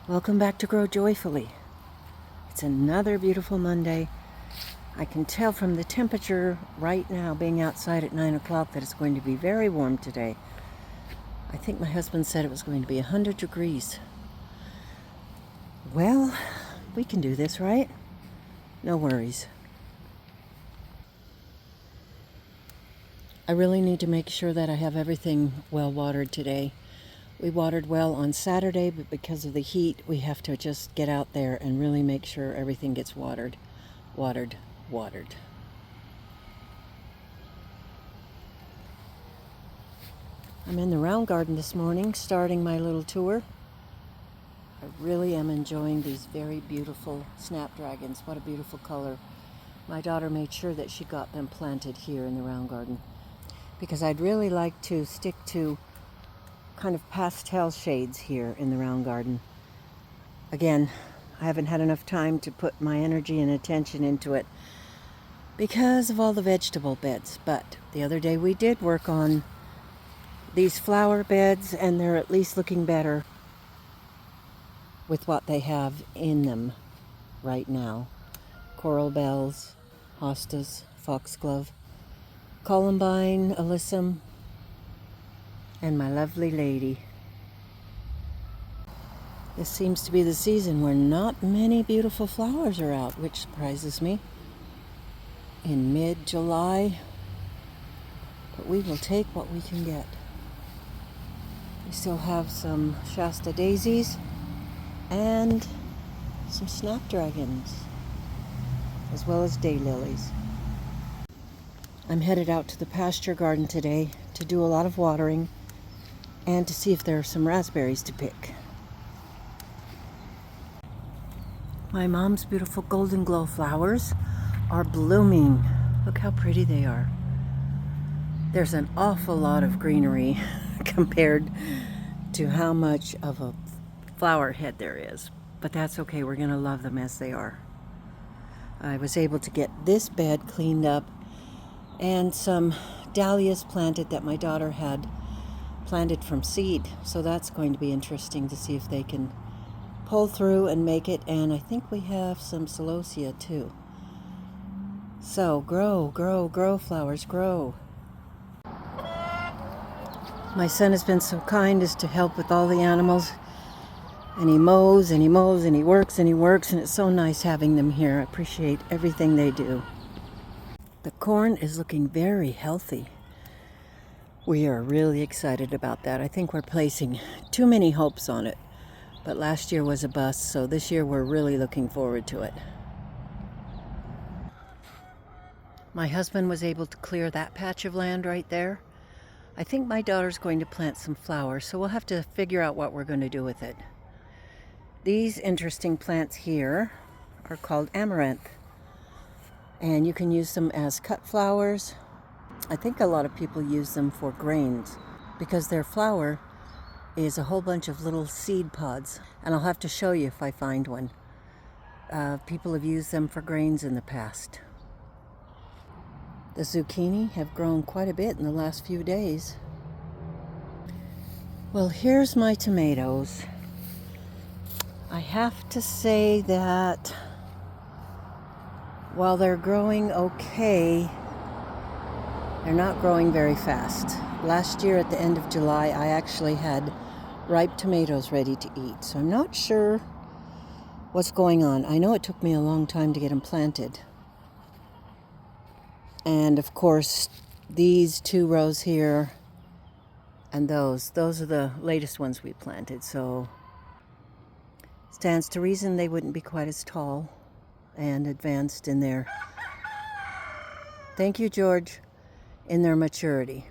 Welcome back to Grow Joyfully. It's another beautiful Monday. I can tell from the temperature right now, being outside at 9 o'clock, that it's going to be very warm today. I think my husband said it was going to be 100 degrees. Well, we can do this, right? No worries. I really need to make sure that I have everything well watered today. We watered well on Saturday, but because of the heat, we have to just get out there and really make sure everything gets watered. I'm in the round garden this morning, starting my little tour. I really am enjoying these very beautiful snapdragons. What a beautiful color. My daughter made sure that she got them planted here in the round garden, because I'd really like to stick to kind of pastel shades here in the round garden. Again, I haven't had enough time to put my energy and attention into it because of all the vegetable beds, but the other day we did work on these flower beds, and they're at least looking better with what they have in them right now. Coral bells, hostas, foxglove, columbine, alyssum, and my lovely lady. This seems to be the season where not many beautiful flowers are out, which surprises me. In mid-July, but we will take what we can get. We still have some Shasta daisies and some snapdragons, as well as daylilies. I'm headed out to the pasture garden today to do a lot of watering and to see if there are some raspberries to pick. My mom's beautiful golden glow flowers are blooming. Look how pretty they are. There's an awful lot of greenery compared to how much of a flower head there is, but that's okay. We're going to love them as they are. I was able to get this bed cleaned up and some dahlias planted that my daughter had planted from seed, so that's going to be interesting to see if they can pull through and make it. And I think we have some celosia too. So grow, flowers, grow. My son has been so kind as to help with all the animals, and he mows and he mows and he works and he works, and it's so nice having them here. I appreciate everything they do. The corn is looking very healthy. We are really excited about that. I think we're placing too many hopes on it, but last year was a bust, so this year we're really looking forward to it. My husband was able to clear that patch of land right there. I think my daughter's going to plant some flowers, so we'll have to figure out what we're going to do with it. These interesting plants here are called amaranth, and you can use them as cut flowers. I think a lot of people use them for grains because their flower is a whole bunch of little seed pods, and I'll have to show you if I find one. People have used them for grains in the past. The zucchini have grown quite a bit in the last few days. Well, here's my tomatoes. I have to say that while they're growing okay, they're not growing very fast. Last year at the end of July, I actually had ripe tomatoes ready to eat, so I'm not sure what's going on. I know it took me a long time to get them planted. And of course, these two rows here and those are the latest ones we planted, so stands to reason they wouldn't be quite as tall and advanced in their, thank you George, in their maturity.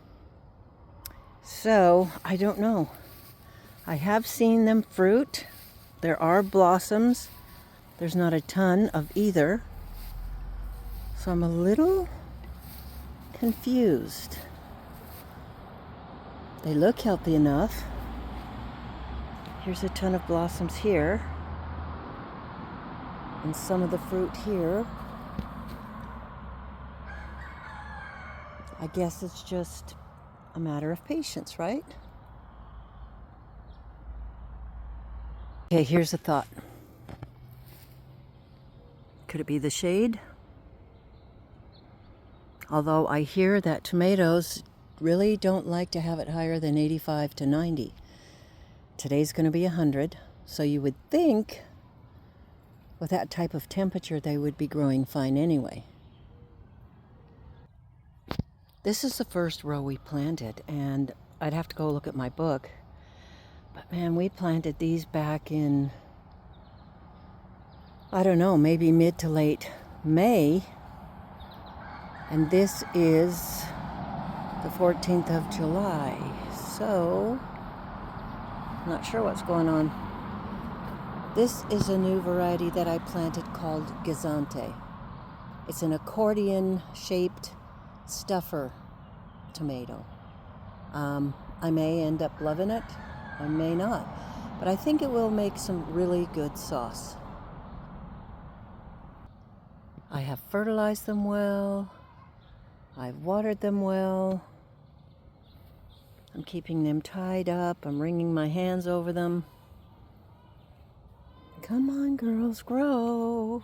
So I don't know. I have seen them fruit. There are blossoms. There's not a ton of either, so I'm a little confused. They look healthy enough. Here's a ton of blossoms here, and some of the fruit here. I guess it's just a matter of patience, right? Okay, here's a thought. Could it be the shade? Although I hear that tomatoes really don't like to have it higher than 85 to 90. Today's going to be 100, so you would think with that type of temperature they would be growing fine anyway. This is the first row we planted, and I'd have to go look at my book. But man, we planted these back in, I don't know, maybe mid to late May. And this is the 14th of July. So, I'm not sure what's going on. This is a new variety that I planted called Gazante. It's an accordion-shaped stuffer tomato. I may end up loving it, I may not, but I think it will make some really good sauce. I have fertilized them well, I've watered them well, I'm keeping them tied up, I'm wringing my hands over them. Come on, girls, grow.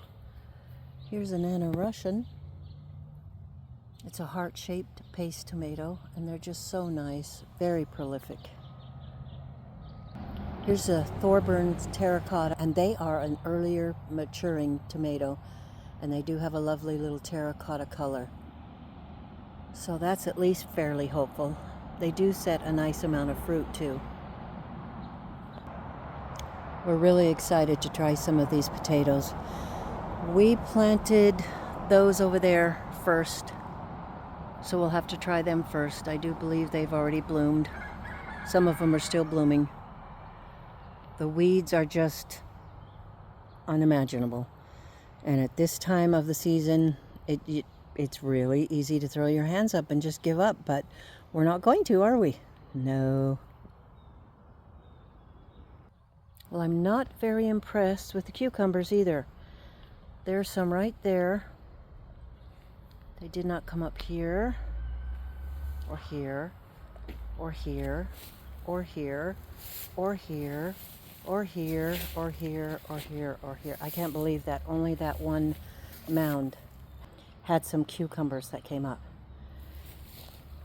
Here's an Anna Russian. It's a heart-shaped paste tomato, and they're just so nice, very prolific. Here's a Thorburn terracotta, and they are an earlier maturing tomato, and they do have a lovely little terracotta color. So that's at least fairly hopeful. They do set a nice amount of fruit too. We're really excited to try some of these potatoes. We planted those over there first, so we'll have to try them first. I do believe they've already bloomed. Some of them are still blooming. The weeds are just unimaginable. And at this time of the season, it's really easy to throw your hands up and just give up, but we're not going to, are we? No. Well, I'm not very impressed with the cucumbers either. There's some right there. They did not come up here, or here, or here, or here, or here, or here, or here, or here, or here. I can't believe that only that one mound had some cucumbers that came up.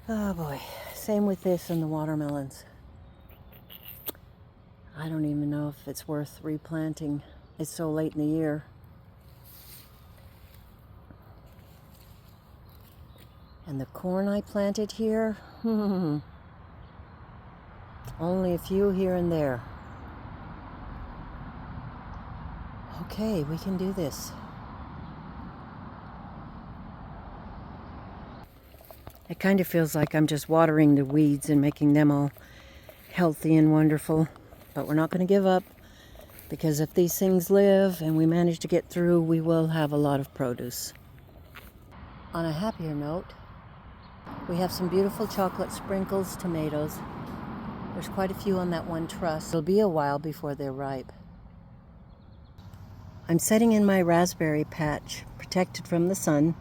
Oh boy, same with this and the watermelons. I don't even know if it's worth replanting. It's so late in the year. And the corn I planted here, only a few here and there. Okay, we can do this. It kind of feels like I'm just watering the weeds and making them all healthy and wonderful. But we're not going to give up, because if these things live and we manage to get through, we will have a lot of produce. On a happier note, we have some beautiful chocolate sprinkles tomatoes. There's quite a few on that one truss. It'll be a while before they're ripe. I'm setting in my raspberry patch, protected from the sun,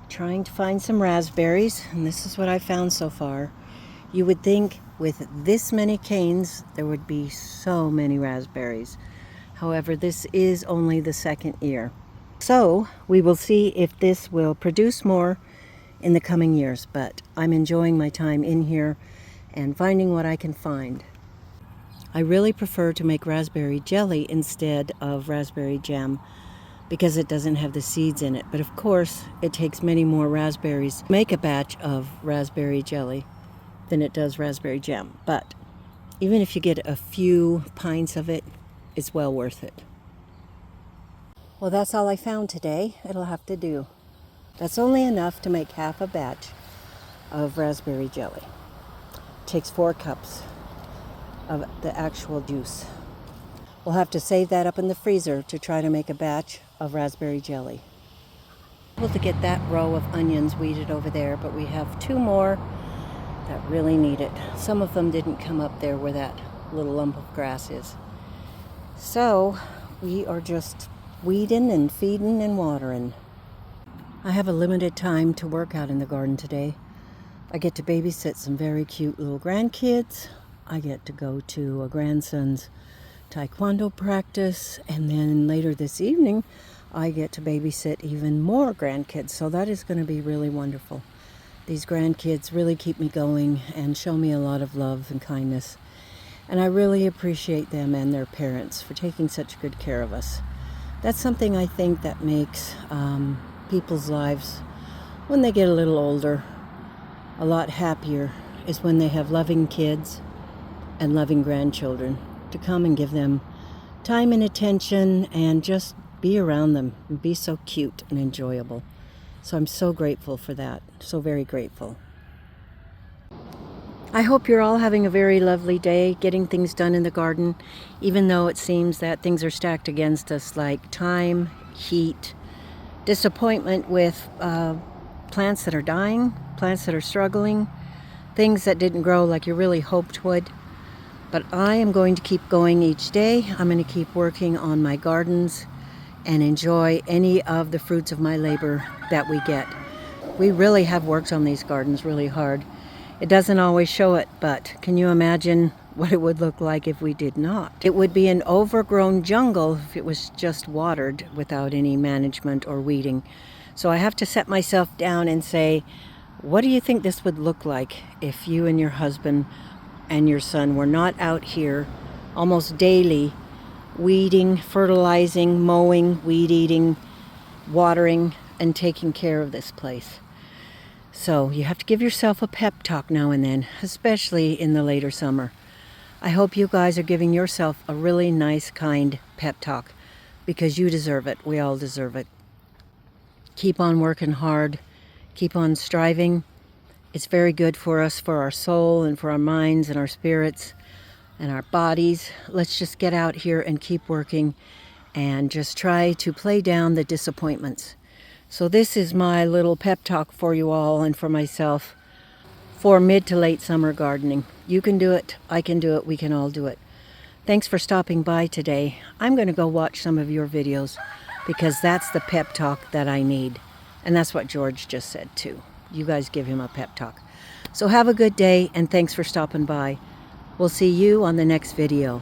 trying to find some raspberries, and this is what I found so far. You would think with this many canes there would be so many raspberries. However, this is only the second year. So we will see if this will produce more in the coming years, but I'm enjoying my time in here and finding what I can find. I really prefer to make raspberry jelly instead of raspberry jam because it doesn't have the seeds in it. But of course, it takes many more raspberries to make a batch of raspberry jelly than it does raspberry jam. But even if you get a few pints of it, it's well worth it. Well, that's all I found today. It'll have to do. That's only enough to make half a batch of raspberry jelly. It takes 4 cups of the actual juice. We'll have to save that up in the freezer to try to make a batch of raspberry jelly. Able to get that row of onions weeded over there, but we have 2 more that really need it. Some of them didn't come up there where that little lump of grass is. So we are just weeding and feeding and watering. I have a limited time to work out in the garden today. I get to babysit some very cute little grandkids. I get to go to a grandson's taekwondo practice, and then later this evening I get to babysit even more grandkids, so that is going to be really wonderful. These grandkids really keep me going and show me a lot of love and kindness, and I really appreciate them and their parents for taking such good care of us. That's something I think that makes people's lives, when they get a little older, a lot happier, is when they have loving kids and loving grandchildren to come and give them time and attention and just be around them and be so cute and enjoyable. So I'm so grateful for that, so very grateful. I hope you're all having a very lovely day, getting things done in the garden, even though it seems that things are stacked against us, like time, heat, disappointment with plants that are dying, plants that are struggling, things that didn't grow like you really hoped would. But I am going to keep going each day. I'm going to keep working on my gardens and enjoy any of the fruits of my labor that we get. We really have worked on these gardens really hard. It doesn't always show it, but can you imagine what it would look like if we did not? It would be an overgrown jungle if it was just watered without any management or weeding. So I have to set myself down and say, what do you think this would look like if you and your husband and your son were not out here almost daily weeding, fertilizing, mowing, weed eating, watering, and taking care of this place? So you have to give yourself a pep talk now and then, especially in the later summer. I hope you guys are giving yourself a really nice, kind pep talk, because you deserve it. We all deserve it. Keep on working hard. Keep on striving. It's very good for us, for our soul and for our minds and our spirits and our bodies. Let's just get out here and keep working and just try to play down the disappointments. So this is my little pep talk for you all and for myself for mid to late summer gardening. You can do it. I can do it. We can all do it. Thanks for stopping by today. I'm going to go watch some of your videos because that's the pep talk that I need. And that's what George just said too. You guys give him a pep talk. So have a good day and thanks for stopping by. We'll see you on the next video.